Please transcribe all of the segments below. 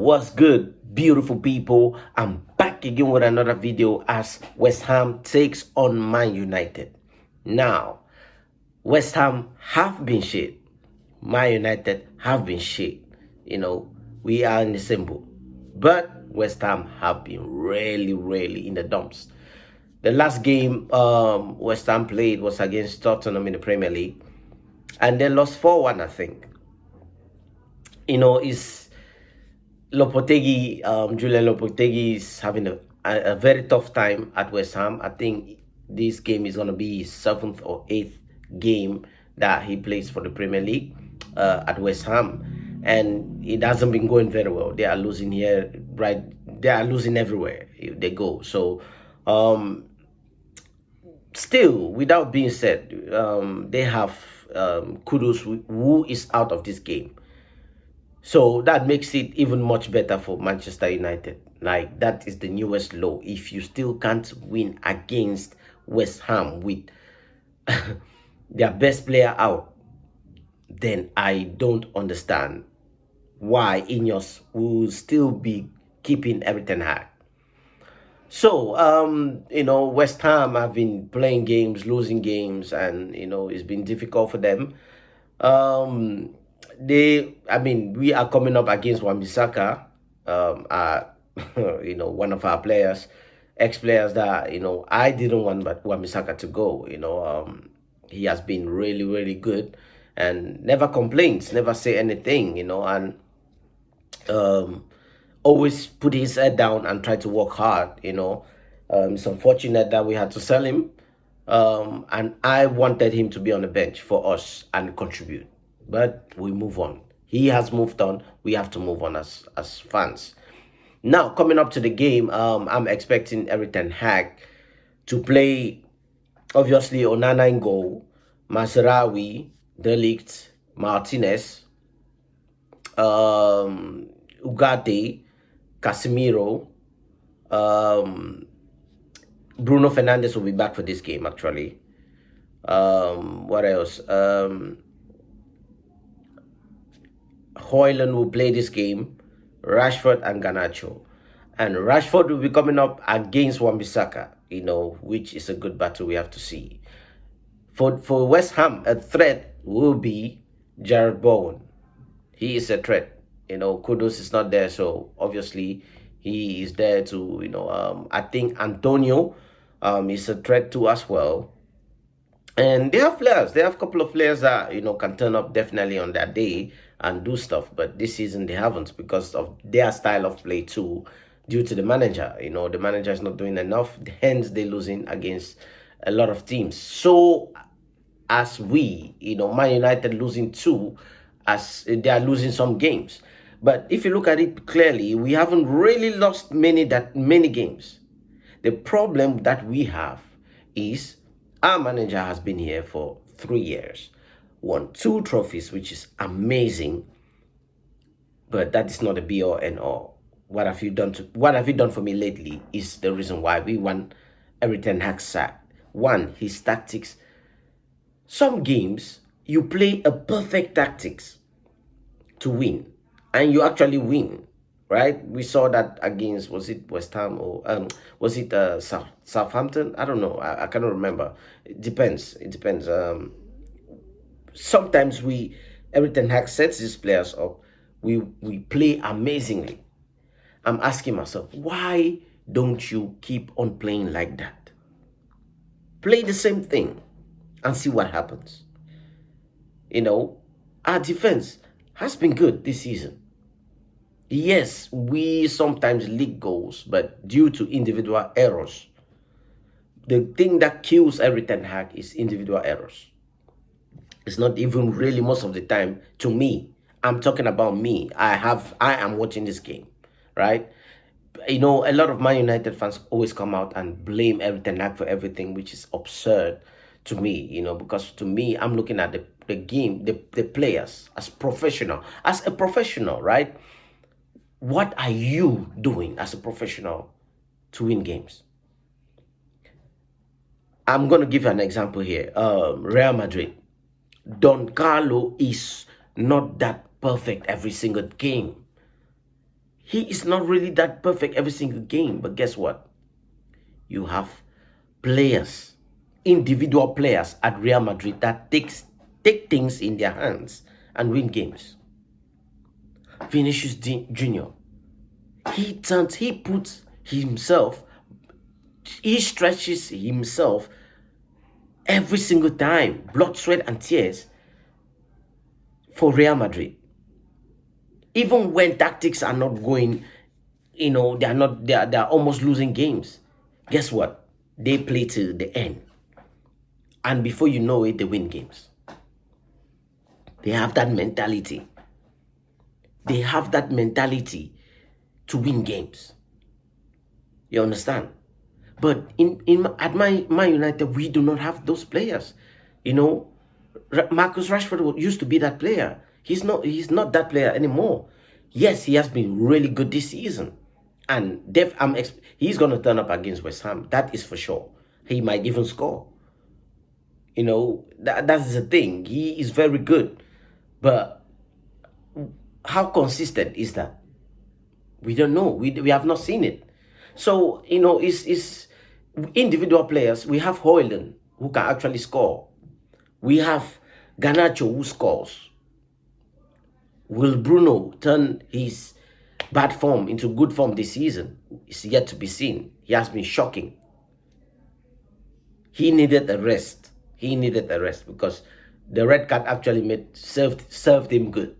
What's good, beautiful people? I'm back again with another video as West Ham takes on Man United. Now, West Ham have been shit. Man United have been shit. We are in the same boat. But West Ham have been really in the dumps. The last game West Ham played was against Tottenham in the Premier League. And they lost 4-1, I think. It's Julian Lopetegui is having a very tough time at West Ham. I think this game is going to be his 7th or 8th game that he plays for the Premier League at West Ham. And it hasn't been going very well. They are losing here, right? They are losing everywhere they go. So, still, without being said, they have kudos who is out of this game. So that makes it even much better for Manchester United. Like, that is the newest low. If you still can't win against West Ham with their best player out, then I don't understand why Ineos will still be keeping Ten Hag. So, West Ham have been playing games, losing games, and, it's been difficult for them. We are coming up against Wan-Bissaka, one of our players, ex-players that, I didn't want Wan-Bissaka to go. He has been really good and never complains, never say anything, and always put his head down and try to work hard. It's unfortunate that we had to sell him, and I wanted him to be on the bench for us and contribute. But we move on. He has moved on. We have to move on as fans. Now, coming up to the game, I'm expecting Ten Hag to play, obviously, Onana in goal, Mazraoui, De Ligt, Martinez, Ugarte, Casemiro, Bruno Fernandes will be back for this game, actually. What else? Højlund will play this game, Rashford and Garnacho. And Rashford will be coming up against Wan-Bissaka, which is a good battle we have to see. For West Ham, a threat will be Jared Bowen. He is a threat. Kudus is not there, so obviously he is there to, I think Antonio is a threat too as well. And they have players. They have a couple of players that, can turn up definitely on that day and do stuff. But this season they haven't because of their style of play too, due to the manager. The manager is not doing enough. Hence, they're losing against a lot of teams. So, as we, Man United losing too, as they are losing some games. But if you look at it clearly, we haven't really lost many games. The problem that we have is our manager has been here for 3 years, won 2 trophies, which is amazing. But that is not a be all and all. What have you done for me lately is the reason why we want Ten Hag sack. One, his tactics. Some games you play a perfect tactics to win, and you actually win. Right? We saw that against, was it West Ham or was it Southampton? I don't know. I cannot remember. It depends. Sometimes Ten Hag sets his players up. We play amazingly. I'm asking myself, why don't you keep on playing like that? Play the same thing and see what happens. Our defense has been good this season. Yes, we sometimes leak goals, but due to individual errors. The thing that kills Ten Hag is individual errors. It's not even really most of the time to me. I'm talking about me. I am watching this game, right? A lot of Man United fans always come out and blame Ten Hag for everything, which is absurd to me, because to me, I'm looking at the game, the players as a professional, right? What are you doing as a professional to win games? I'm going to give you an example here. Real Madrid. Don Carlo is not that perfect every single game. He is not really that perfect every single game, but guess what? You have players, individual players at Real Madrid that take things in their hands and win games. Vinicius Junior, he puts himself, he stretches himself every single time, blood, sweat, and tears for Real Madrid. Even when tactics are not going, they're almost losing games. Guess what? They play till the end. And before you know it, they win games. They have that mentality. They have that mentality to win games. You understand? But at Man United, we do not have those players. Marcus Rashford used to be that player. He's not that player anymore. Yes, he has been really good this season. And he's going to turn up against West Ham. That is for sure. He might even score. That's the thing. He is very good. But how consistent is that? We don't know. We have not seen it. So, it's individual players. We have Højlund, who can actually score. We have Garnacho, who scores. Will Bruno turn his bad form into good form this season? It's yet to be seen. He has been shocking. He needed a rest. He needed a rest because the red card actually served him good.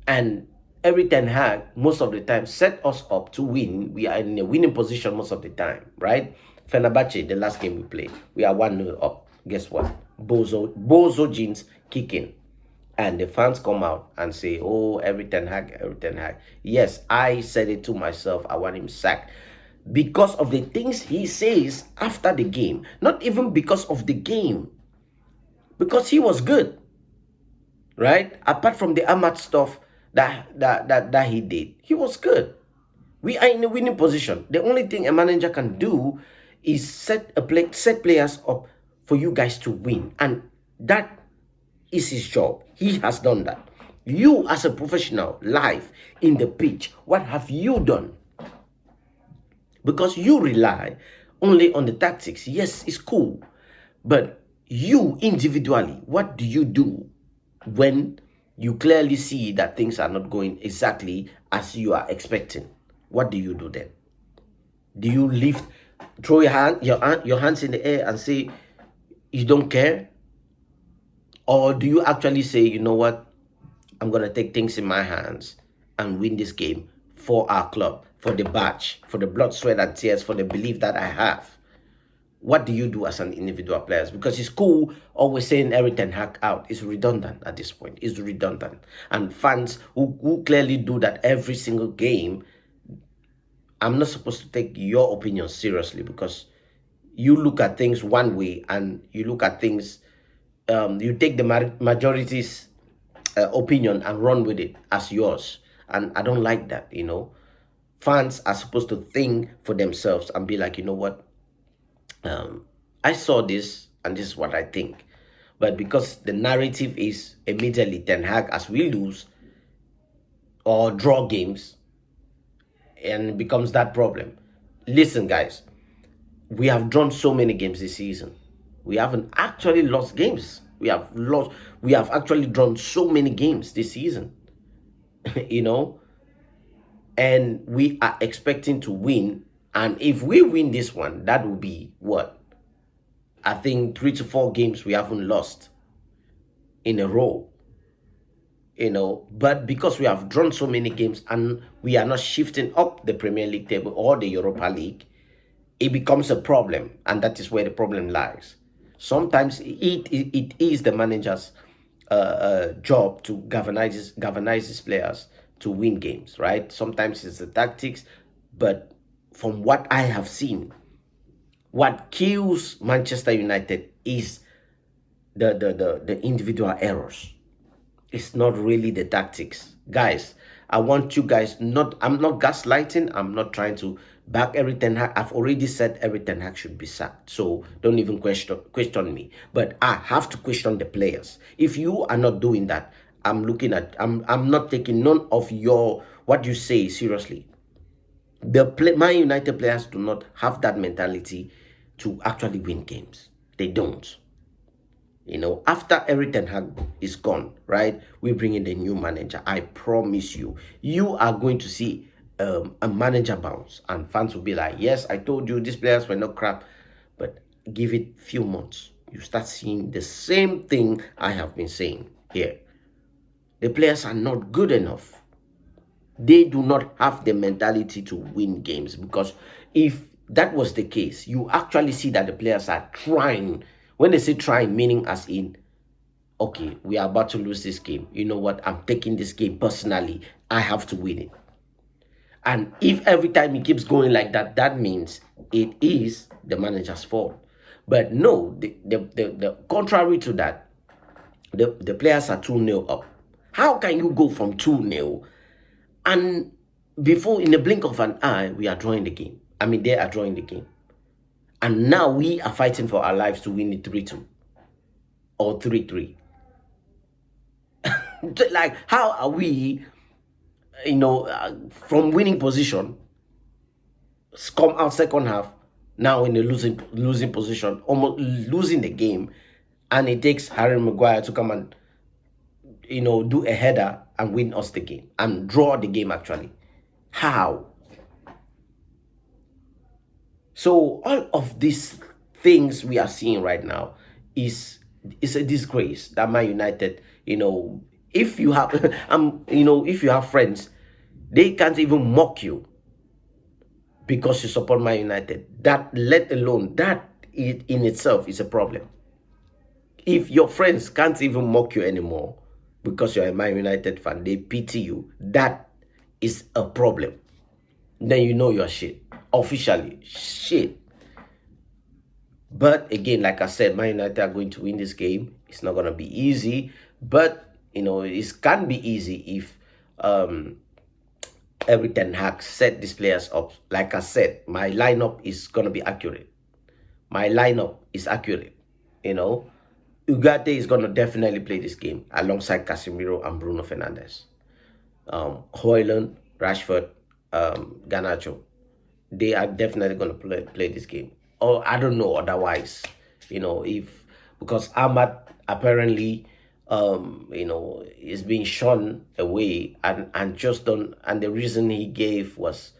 And every Ten Hag, most of the time, set us up to win. We are in a winning position most of the time, right? Fenerbahce, the last game we played, we are 1-0 up. Guess what? Bozo jeans kicking. And the fans come out and say, oh, every Ten Hag, every Ten Hag. Yes, I said it to myself. I want him sacked. Because of the things he says after the game. Not even because of the game. Because he was good. Right? Apart from the Ahmad stuff that he did, he was good. We are in a winning position. The only thing a manager can do is set players up for you guys to win. And that is his job. He has done that. You as a professional live in the pitch, what have you done? Because you rely only on the tactics. Yes, it's cool. But you individually, what do you do when you clearly see that things are not going exactly as you are expecting? What do you do then? Do you throw your hands in the air and say you don't care? Or do you actually say, you know what, I'm going to take things in my hands and win this game for our club, for the badge, for the blood, sweat, and tears, for the belief that I have? What do you do as an individual player? Because it's cool always saying every Ten Hag out. It's redundant at this point. It's redundant. And fans who clearly do that every single game, I'm not supposed to take your opinion seriously because you look at things one way and you look at things, you take the majority's opinion and run with it as yours. And I don't like that, Fans are supposed to think for themselves and be like, you know what? I saw this and this is what I think. But because the narrative is immediately Ten Hag as we lose or draw games, and it becomes that problem. Listen, guys, we have drawn so many games this season. We haven't actually lost games. We have actually drawn so many games this season. And we are expecting to win. And if we win this one, that will be what? I think 3 to 4 games we haven't lost in a row. But because we have drawn so many games and we are not shifting up the Premier League table or the Europa League, it becomes a problem. And that is where the problem lies. Sometimes it is the manager's job to galvanize his players to win games, right? Sometimes it's the tactics, but from what I have seen, what kills Manchester United is the individual errors. It's not really the tactics. Guys, I want you guys I'm not gaslighting. I'm not trying to back every Ten Hag. I've already said every Ten Hag should be sacked. So don't even question me. But I have to question the players. If you are not doing that, I'm not taking none of your what you say seriously. Man United players do not have that mentality to actually win games. They don't. After Ten Hag is gone, right? We bring in the new manager. I promise you, you are going to see a manager bounce, and fans will be like, "Yes, I told you these players were not crap," but give it few months, you start seeing the same thing I have been saying here. The players are not good enough. They do not have the mentality to win games, because if that was the case, you actually see that the players are trying. When they say trying, meaning as in, okay, we are about to lose this game. You know what? I'm taking this game personally. I have to win it. And if every time it keeps going like that, that means it is the manager's fault. But no, the contrary to that, the players are 2-0 up. How can you go from 2-0 and before, in the blink of an eye, we are drawing the game? I mean, they are drawing the game. And now we are fighting for our lives to win it 3-2 or 3-3. Like, how are we, from winning position, come out second half, now in the losing position, almost losing the game, and it takes Harry Maguire to come and, do a header and win us the game and draw the game actually? How? So all of these things we are seeing right now is a disgrace that Man United, if you have if you have friends, they can't even mock you because you support Man United. That, let alone that, it in itself is a problem. If your friends can't even mock you anymore because you're a Man United fan, they pity you, that is a problem. Then you know you're shit. Officially shit. But again, like I said, Man United are going to win this game. It's not going to be easy, but it can be easy if Ten Hag set these players up. Like I said, my lineup is going to be accurate. My lineup is accurate. Ugarte is going to definitely play this game alongside Casemiro and Bruno Fernandes. Højlund, Rashford, Garnacho, they are definitely going to play this game. Or I don't know otherwise, because Ahmad apparently is being shown away, and just don't, and the reason he gave was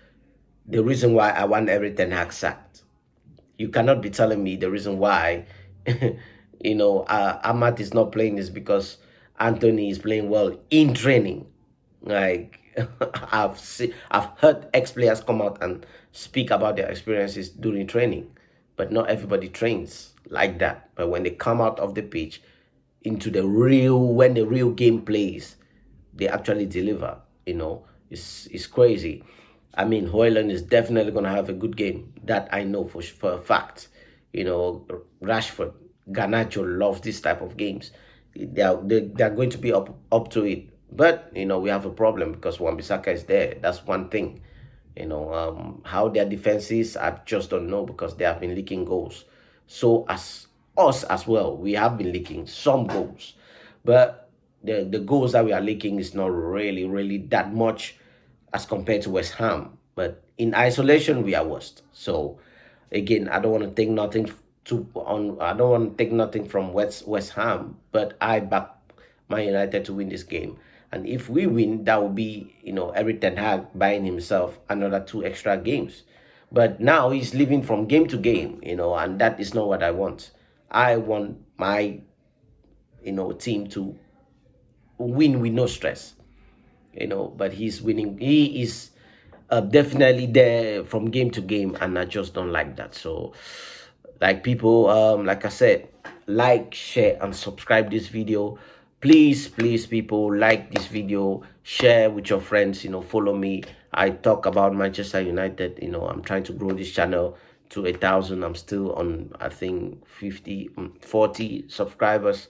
the reason why I want Ten Hag sacked. You cannot be telling me the reason why Ahmad is not playing is because Anthony is playing well in training. Like, I've heard ex-players come out and speak about their experiences during training, but not everybody trains like that. But when they come out of the pitch into when the real game plays, they actually deliver. It's crazy. I mean, Højlund is definitely going to have a good game. That I know for a fact. Rashford, Garnacho loves this type of games. They're going to be up to it. But, we have a problem because Wan-Bissaka is there. That's one thing. How their defense is, I just don't know, because they have been leaking goals. So as us as well, we have been leaking some goals. But the goals that we are leaking is not really that much as compared to West Ham. But in isolation, we are worst. So again, I don't want to take nothing from West Ham, but I back Man United to win this game. And if we win, that will be, Ten Hag buying himself another 2 extra games. But now he's living from game to game, and that is not what I want. I want my, team to win with no stress, but he's winning. He is definitely there from game to game, and I just don't like that. So, like, people, like I said, like, share, and subscribe this video. Please, people, like this video, share with your friends, follow me. I talk about Manchester United. I'm trying to grow this channel to 1,000. I'm still on, I think, 40 subscribers,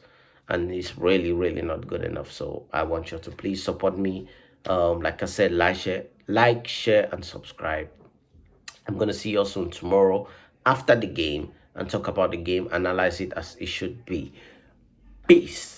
and it's really not good enough. So I want you to please support me. Like I said, like, share, and subscribe. I'm going to see you all soon tomorrow after the game and talk about the game, analyze it as it should be. Peace.